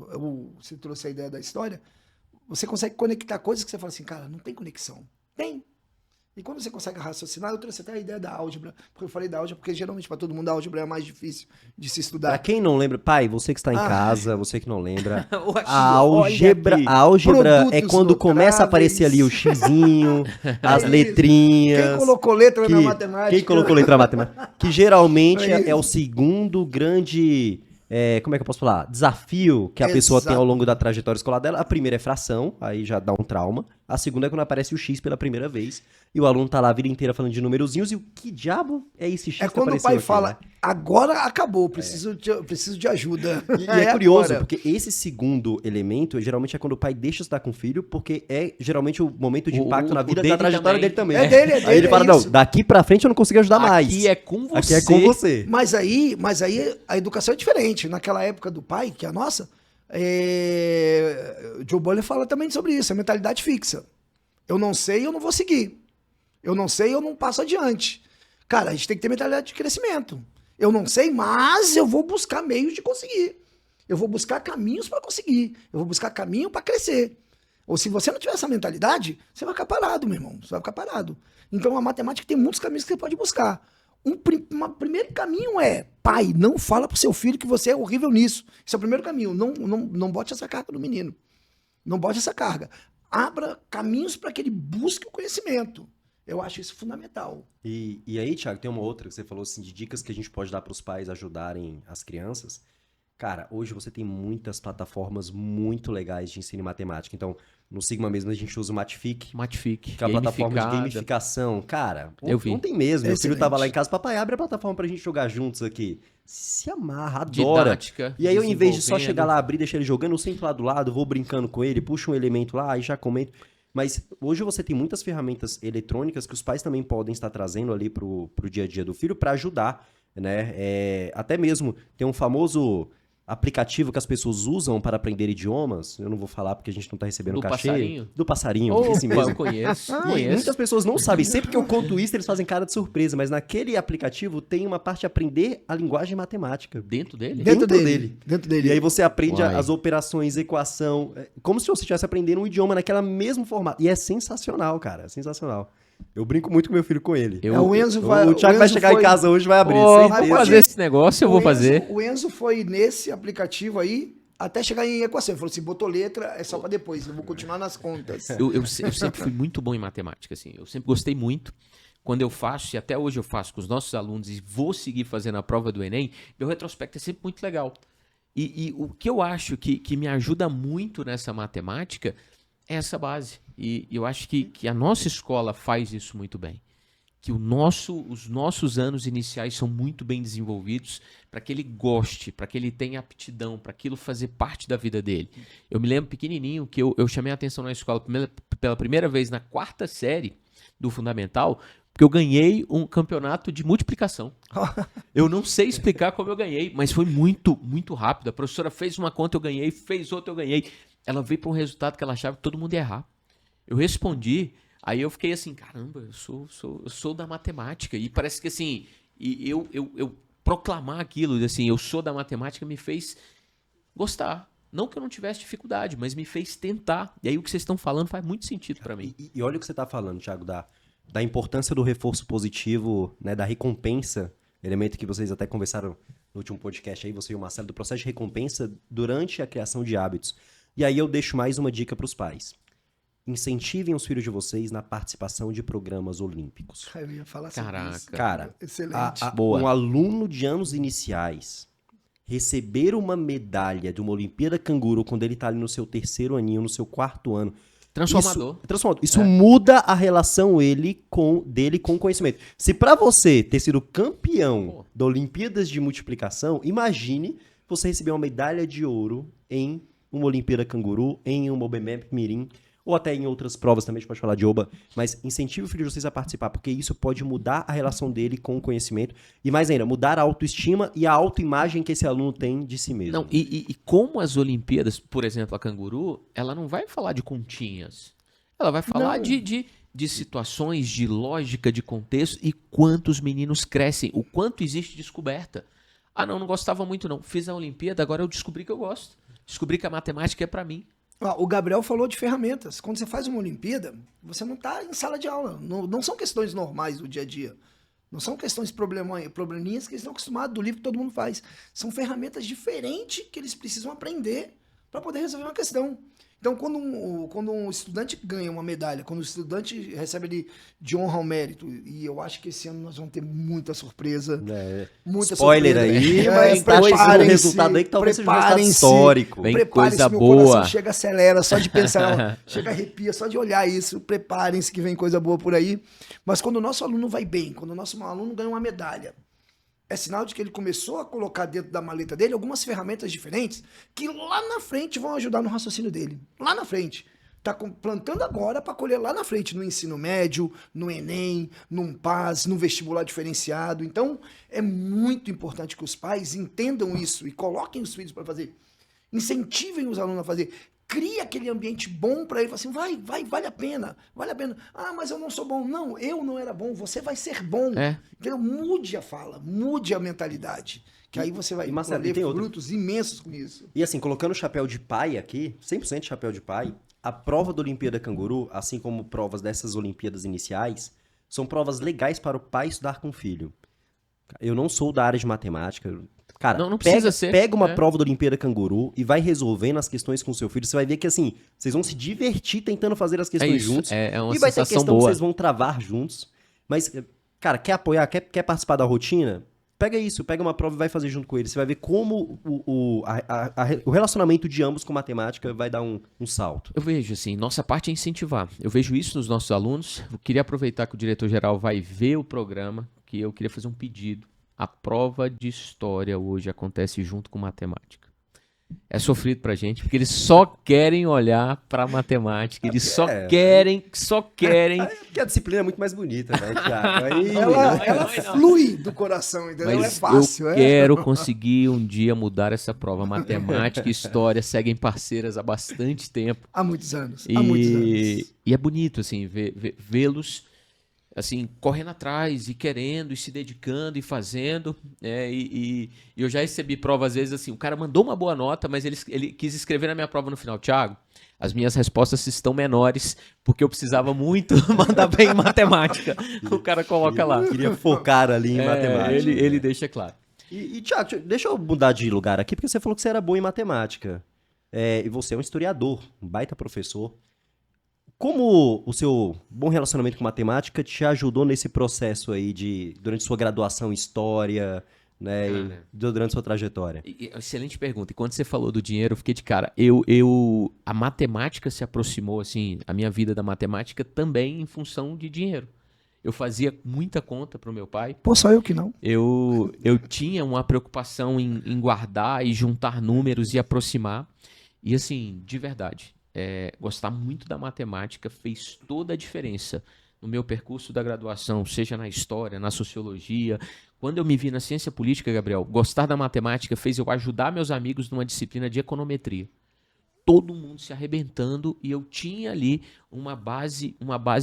Você trouxe a ideia da história, você consegue conectar coisas que você fala assim, cara, não tem conexão. Tem. E quando você consegue raciocinar, eu trouxe até a ideia da álgebra, porque eu falei da álgebra, porque geralmente para todo mundo a álgebra é mais difícil de se estudar. Pra quem não lembra, pai, você que está em casa, você que não lembra, a álgebra é quando começa a aparecer ali o xizinho, as letrinhas. Quem colocou letra na matemática? Quem colocou letra na matemática? Que geralmente é o segundo grande... como é que eu posso falar? Desafio que a pessoa tem ao longo da trajetória escolar dela. A primeira é fração, aí já dá um trauma. A segunda é quando aparece o X pela primeira vez. E o aluno tá lá a vida inteira falando de numerozinhos. E o que diabo é esse X que quando o pai aqui, fala, né? agora acabou, preciso de ajuda. E é curioso, porque esse segundo elemento, geralmente é quando o pai deixa estudar com o filho, porque é geralmente o momento de impacto na vida da trajetória dele também. É dele. Aí ele fala, não, daqui pra frente eu não consigo ajudar mais. Aqui é com você. Aqui é com você. Mas aí a educação é diferente. Naquela época do pai, que é a nossa, Joe Boller fala também sobre isso, a mentalidade fixa. Eu não sei, eu não vou seguir. Eu não sei, eu não passo adiante. Cara, a gente tem que ter mentalidade de crescimento. Eu não sei, mas eu vou buscar meios de conseguir. Eu vou buscar caminhos para conseguir. Eu vou buscar caminho para crescer. Ou se você não tiver essa mentalidade, você vai ficar parado, meu irmão. Você vai ficar parado. Então a matemática tem muitos caminhos que você pode buscar. Um primeiro caminho é, pai, não fala pro seu filho que você é horrível nisso. Esse é o primeiro caminho. Não bote essa carga no menino. Não bote essa carga. Abra caminhos para que ele busque o conhecimento. Eu acho isso fundamental. E aí, Thiago, tem uma outra que você falou assim, de dicas que a gente pode dar para os pais ajudarem as crianças. Cara, hoje você tem muitas plataformas muito legais de ensino em matemática. Então, no Sigma mesmo a gente usa o Matific. Que é a plataforma de gamificação. Cara, ontem mesmo, meu filho tava lá em casa, papai, abre a plataforma pra gente jogar juntos aqui. Se amarra, adora. Didática, e aí eu, em vez de só chegar lá, abrir, deixar ele jogando, eu sempre lá do lado, vou brincando com ele, puxo um elemento lá e já comento. Mas hoje você tem muitas ferramentas eletrônicas que os pais também podem estar trazendo ali pro dia a dia do filho para ajudar, né? Até mesmo tem um famoso aplicativo que as pessoas usam para aprender idiomas. Eu não vou falar porque a gente não tá recebendo do cachê. Passarinho? Do passarinho. Opa, esse mesmo. Eu conheço. Muitas pessoas não sabem. Sempre que eu conto isso, eles fazem cara de surpresa. Mas naquele aplicativo tem uma parte de aprender a linguagem matemática. Dentro dele? Dentro dele. E aí você aprende as operações, equação. Como se você estivesse aprendendo um idioma naquela mesmo formato. E é sensacional, cara. É sensacional. Eu brinco muito com meu filho com ele. O Enzo o Thiago vai chegar em casa hoje e vai abrir. Vou fazer esse negócio, eu vou fazer. O Enzo foi nesse aplicativo aí até chegar em equação. Ele falou assim, botou letra, é só para depois, eu vou continuar nas contas. Eu sempre fui muito bom em matemática, assim. Eu sempre gostei muito. Quando eu faço, e até hoje eu faço com os nossos alunos e vou seguir fazendo a prova do Enem, meu retrospecto é sempre muito legal. E o que eu acho que me ajuda muito nessa matemática é essa base. E eu acho que a nossa escola faz isso muito bem. Que os nossos anos iniciais são muito bem desenvolvidos para que ele goste, para que ele tenha aptidão, para aquilo fazer parte da vida dele. Eu me lembro pequenininho que eu chamei a atenção na escola pela primeira vez na 4ª série do Fundamental, porque eu ganhei um campeonato de multiplicação. Eu não sei explicar como eu ganhei, mas foi muito, muito rápido. A professora fez uma conta, eu ganhei, fez outra, eu ganhei. Ela veio para um resultado que ela achava que todo mundo ia errar. Eu respondi, aí eu fiquei assim, caramba, eu sou da matemática. E parece que assim, eu proclamar aquilo, assim, eu sou da matemática, me fez gostar. Não que eu não tivesse dificuldade, mas me fez tentar. E aí o que vocês estão falando faz muito sentido para mim. E olha o que você está falando, Thiago, da importância do reforço positivo, né, da recompensa, elemento que vocês até conversaram no último podcast aí, você e o Marcelo, do processo de recompensa durante a criação de hábitos. E aí eu deixo mais uma dica para os pais. Incentivem os filhos de vocês na participação de programas olímpicos. Eu ia falar assim. Caraca. Cara, excelente. Um aluno de anos iniciais receber uma medalha de uma Olimpíada Canguru quando ele tá ali no seu 3º aninho, no seu 4º ano. Transformador. Isso muda a relação dele com o conhecimento. Se pra você ter sido campeão da Olimpíadas de multiplicação, imagine você receber uma medalha de ouro em uma Olimpíada Canguru, em uma OBMEP Mirim, ou até em outras provas também, a gente pode falar de OBA, mas incentive o filho de vocês a participar, porque isso pode mudar a relação dele com o conhecimento e, mais ainda, mudar a autoestima e a autoimagem que esse aluno tem de si mesmo. Não, e como as Olimpíadas, por exemplo, a Canguru, ela não vai falar de continhas, ela vai falar de situações, de lógica, de contexto e quantos meninos crescem, o quanto existe descoberta. Ah, não gostava muito não, fiz a Olimpíada, agora eu descobri que eu gosto, descobri que a matemática é pra mim. O Gabriel falou de ferramentas. Quando você faz uma Olimpíada, você não está em sala de aula. Não são questões normais do dia a dia. Não são questões probleminhas que eles estão acostumados do livro que todo mundo faz. São ferramentas diferentes que eles precisam aprender para poder resolver uma questão. Então, quando um estudante ganha uma medalha, quando o estudante recebe ali de honra ao mérito, e eu acho que esse ano nós vamos ter muita surpresa. Muita spoiler surpresa. Aí, mas tá um resultado aí que talvez seja um resultado histórico. Vem coisa meu boa. Coração chega, acelera, só de pensar, chega, arrepia, só de olhar isso. Preparem-se que vem coisa boa por aí. Mas quando o nosso aluno vai bem, quando o nosso aluno ganha uma medalha, é sinal de que ele começou a colocar dentro da maleta dele algumas ferramentas diferentes que lá na frente vão ajudar no raciocínio dele. Lá na frente. Tá plantando agora para colher lá na frente, no ensino médio, no Enem, num PAS, no vestibular diferenciado. Então, é muito importante que os pais entendam isso e coloquem os filhos para fazer. Incentivem os alunos a fazer. Cria aquele ambiente bom para ele. Assim, vale a pena. Ah, mas eu não sou bom. Não, eu não era bom. Você vai ser bom. Entendeu? Mude a fala, mude a mentalidade. Que aí você vai colher frutos imensos com isso. E assim, colocando o chapéu de pai aqui, 100% chapéu de pai, a prova da Olimpíada Canguru, assim como provas dessas Olimpíadas iniciais, são provas legais para o pai estudar com o filho. Eu não sou da área de matemática. Cara, não precisa ser. Pega uma prova da Olimpíada Canguru e vai resolvendo as questões com o seu filho. Você vai ver que, assim, vocês vão se divertir tentando fazer as questões juntos. É uma e vai ter questão boa. que vocês vão travar juntos. Mas, cara, quer apoiar, quer participar da rotina? Pega isso, pega uma prova e vai fazer junto com ele. Você vai ver como o relacionamento de ambos com matemática vai dar um salto. Eu vejo, assim, nossa parte é incentivar. Eu vejo isso nos nossos alunos. Eu queria aproveitar que o diretor-geral vai ver o programa, que eu queria fazer um pedido. A prova de história hoje acontece junto com matemática. É sofrido pra gente, porque eles só querem olhar pra matemática, eles só querem... Porque a disciplina é muito mais bonita, né, Thiago? Ela flui do coração, entendeu? Mas é fácil. Eu quero conseguir um dia mudar essa prova. Matemática e história seguem parceiras há bastante tempo. Há muitos anos. E é bonito, assim, vê-los... assim, correndo atrás e querendo e se dedicando e fazendo, e eu já recebi prova às vezes assim, o cara mandou uma boa nota, mas ele quis escrever na minha prova no final, Thiago, as minhas respostas estão menores, porque eu precisava muito mandar bem em matemática. O cara coloca lá. Queria focar ali em matemática. Ele deixa claro. E Thiago, deixa eu mudar de lugar aqui, porque você falou que você era bom em matemática. E você é um historiador, um baita professor. Como o seu bom relacionamento com matemática te ajudou nesse processo aí durante sua graduação em história, né, durante sua trajetória? Excelente pergunta. E quando você falou do dinheiro, eu fiquei de cara. A matemática se aproximou, assim, a minha vida da matemática também em função de dinheiro. Eu fazia muita conta pro meu pai. Pô, só eu que não. Eu tinha uma preocupação em guardar e juntar números e aproximar. E assim, de verdade... gostar muito da matemática fez toda a diferença no meu percurso da graduação, seja na história, na sociologia. Quando eu me vi na ciência política, Gabriel, gostar da matemática fez eu ajudar meus amigos numa disciplina de econometria. Todo mundo se arrebentando e eu tinha ali uma base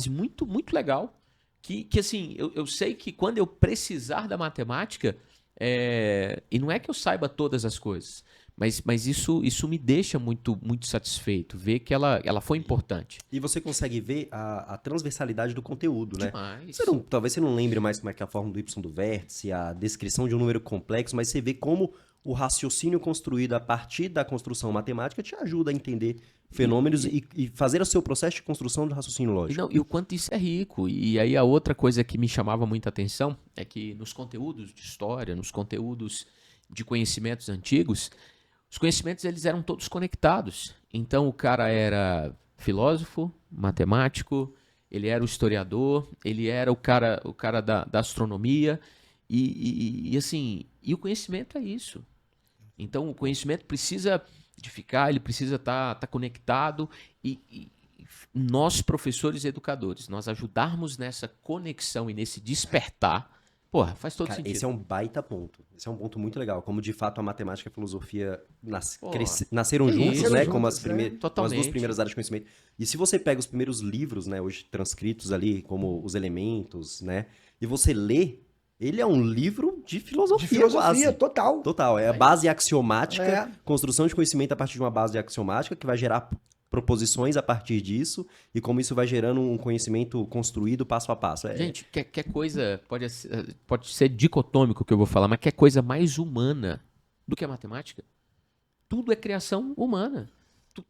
muito, muito legal que assim, eu sei que quando eu precisar da matemática, e não é que eu saiba todas as coisas, mas isso me deixa muito, muito satisfeito, ver que ela foi importante. E você consegue ver a transversalidade do conteúdo, né? Demais. Talvez você não lembre mais como é que é a fórmula do Y do vértice, a descrição de um número complexo, mas você vê como o raciocínio construído a partir da construção matemática te ajuda a entender fenômenos e fazer o seu processo de construção do raciocínio lógico. E o quanto isso é rico. E aí a outra coisa que me chamava muita atenção é que nos conteúdos de história, nos conteúdos de conhecimentos antigos, os conhecimentos eles eram todos conectados. Então o cara era filósofo, matemático, ele era o historiador, ele era o cara da astronomia e assim, e o conhecimento é isso. Então o conhecimento precisa de ficar, ele precisa estar conectado e nós, professores e educadores, nós ajudarmos nessa conexão e nesse despertar, porra, faz todo sentido. Esse é um baita ponto. Esse é um ponto muito legal. Como, de fato, a matemática e a filosofia nasceram juntos, né? Como as duas primeiras áreas de conhecimento. E se você pega os primeiros livros, né? Hoje transcritos ali, como Os Elementos, né? E você lê, ele é um livro de filosofia. De filosofia, quase. Total. Total. É a base axiomática, construção de conhecimento a partir de uma base axiomática que vai gerar proposições a partir disso e como isso vai gerando um conhecimento construído passo a passo. Gente, quer coisa, pode ser dicotômico o que eu vou falar, mas quer coisa mais humana do que a matemática? Tudo é criação humana.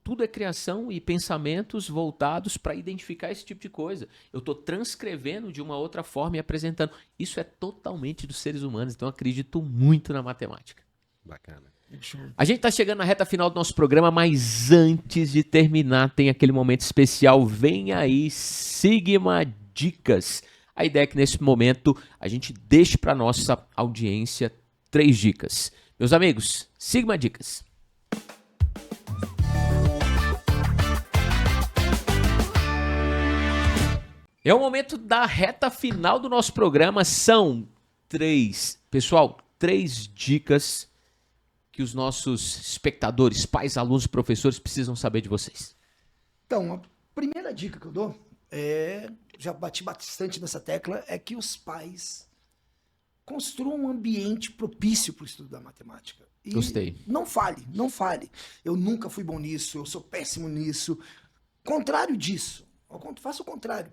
Tudo é criação e pensamentos voltados para identificar esse tipo de coisa. Eu estou transcrevendo de uma outra forma e apresentando. Isso é totalmente dos seres humanos, então eu acredito muito na matemática. Bacana. A gente tá chegando na reta final do nosso programa, mas antes de terminar, tem aquele momento especial. Vem aí, Sigma Dicas. A ideia é que nesse momento a gente deixe para nossa audiência 3 dicas. Meus amigos, Sigma Dicas. É o momento da reta final do nosso programa. São 3 dicas que os nossos espectadores, pais, alunos, professores precisam saber de vocês. Então, a primeira dica que eu dou, já bati bastante nessa tecla, é que os pais construam um ambiente propício para o estudo da matemática. E gostei. Não fale. Eu nunca fui bom nisso, eu sou péssimo nisso. Contrário disso, faça o contrário.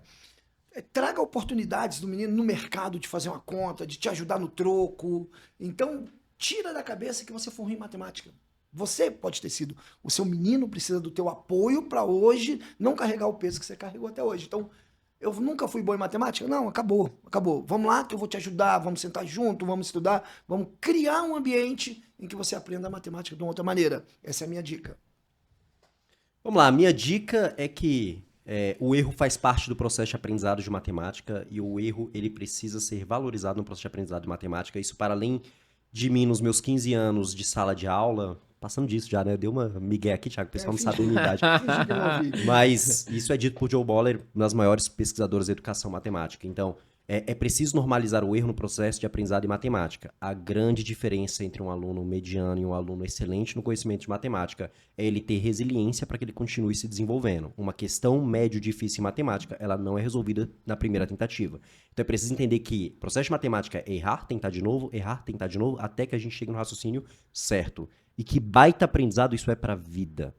Traga oportunidades do menino no mercado de fazer uma conta, de te ajudar no troco. Então, tira da cabeça que você for ruim em matemática. Você pode ter sido. O seu menino precisa do teu apoio para hoje não carregar o peso que você carregou até hoje. Então, eu nunca fui bom em matemática? Não, acabou. Vamos lá que eu vou te ajudar, vamos sentar junto, vamos estudar, vamos criar um ambiente em que você aprenda a matemática de uma outra maneira. Essa é a minha dica. Vamos lá, a minha dica é que o erro faz parte do processo de aprendizado de matemática e o erro ele precisa ser valorizado no processo de aprendizado de matemática. Isso para além de mim, nos meus 15 anos de sala de aula, passando disso já, né? Deu uma migué aqui, Thiago, o pessoal não sabe a minha idade. Mas isso é dito por Joe Boller, uma das maiores pesquisadoras de educação matemática. Então, é preciso normalizar o erro no processo de aprendizado em matemática. A grande diferença entre um aluno mediano e um aluno excelente no conhecimento de matemática é ele ter resiliência para que ele continue se desenvolvendo. Uma questão médio difícil em matemática, ela não é resolvida na primeira tentativa. Então é preciso entender que o processo de matemática é errar, tentar de novo, até que a gente chegue no raciocínio certo. E que baita aprendizado isso é para a vida.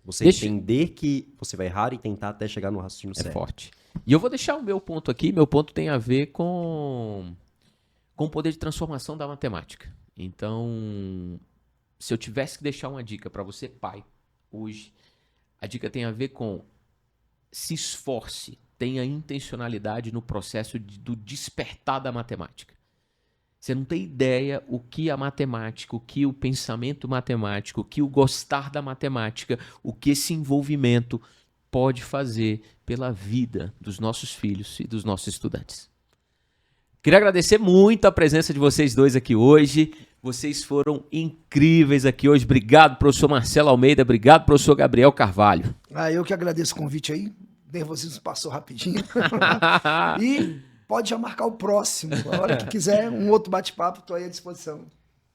Você entender que você vai errar e tentar até chegar no raciocínio certo. É forte. E eu vou deixar o meu ponto aqui. Meu ponto tem a ver com o poder de transformação da matemática. Então, se eu tivesse que deixar uma dica para você, pai, hoje, a dica tem a ver com se esforce, tenha intencionalidade no processo do despertar da matemática. Você não tem ideia o que a matemática, o que o pensamento matemático, o que o gostar da matemática, o que esse envolvimento pode fazer pela vida dos nossos filhos e dos nossos estudantes. Queria agradecer muito a presença de vocês dois aqui hoje. Vocês foram incríveis aqui hoje. Obrigado, professor Marcelo Almeida. Obrigado, professor Gabriel Carvalho. Eu que agradeço o convite aí. Nervosismo passou rapidinho. E pode já marcar o próximo. A hora que quiser, um outro bate-papo, estou aí à disposição.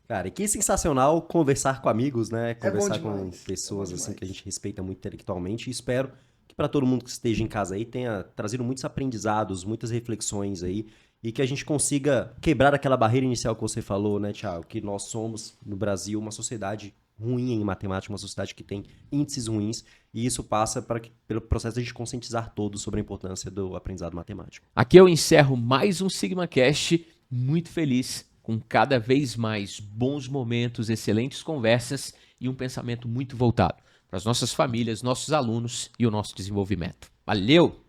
Cara, e que sensacional conversar com amigos, né? Conversar com pessoas assim que a gente respeita muito intelectualmente. E espero que para todo mundo que esteja em casa aí tenha trazido muitos aprendizados, muitas reflexões aí. E que a gente consiga quebrar aquela barreira inicial que você falou, né, Thiago? Que nós somos, no Brasil, uma sociedade ruim em matemática, uma sociedade que tem índices ruins. E isso passa pelo processo de a gente conscientizar todos sobre a importância do aprendizado matemático. Aqui eu encerro mais um SigmaCast, muito feliz, com cada vez mais bons momentos, excelentes conversas e um pensamento muito voltado para as nossas famílias, nossos alunos e o nosso desenvolvimento. Valeu!